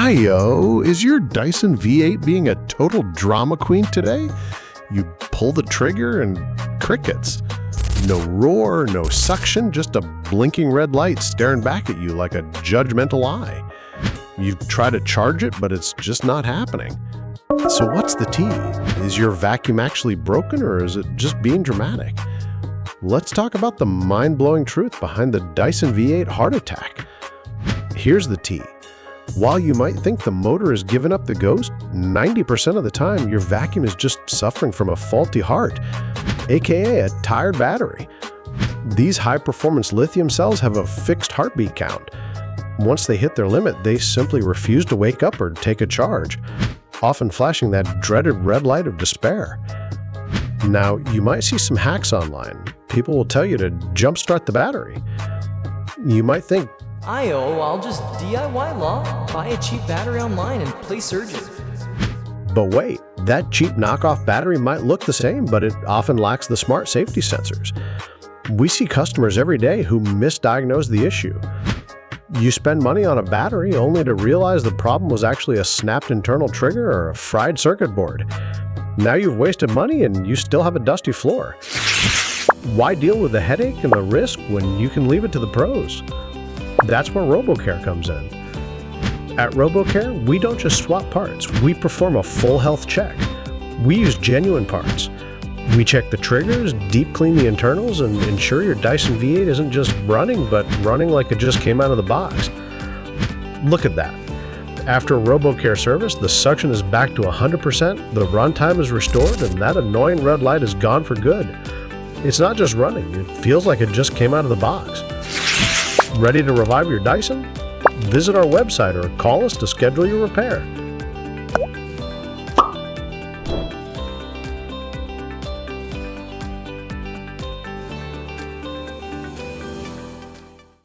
Hi-yo, is your Dyson V8 being a total drama queen today? You pull the trigger and crickets. No roar, no suction, just a blinking red light staring back at you like a judgmental eye. You try to charge it, but it's just not happening. So what's the tea? Is your vacuum actually broken, or is it just being dramatic? Let's talk about the mind-blowing truth behind the Dyson V8 heart attack. Here's the tea. While you might think the motor has given up the ghost, 90% of the time your vacuum is just suffering from a faulty heart, aka a tired battery. These high-performance lithium cells have a fixed heartbeat count. Once they hit their limit, they simply refuse to wake up or take a charge, often flashing that dreaded red light of despair. Now, you might see some hacks online. People will tell you to jumpstart the battery. You might think, I'll just DIY law, buy a cheap battery online and play surgeon. but wait, that cheap knockoff battery might look the same, but it often lacks the smart safety sensors. We see customers every day who misdiagnose the issue. You spend money on a battery only to realize the problem was actually a snapped internal trigger or a fried circuit board. Now you've wasted money and you still have a dusty floor. Why deal with the headache and the risk when you can leave it to the pros? That's where RoboCare comes in. At RoboCare, we don't just swap parts, we perform a full health check. We use genuine parts. We check the triggers, deep clean the internals, and ensure your Dyson V8 isn't just running, but running like it just came out of the box. Look at that. After RoboCare service, the suction is back to 100%, the runtime is restored, and that annoying red light is gone for good. It's not just running, it feels like it just came out of the box. Ready to revive your Dyson? Visit our website or call us to schedule your repair.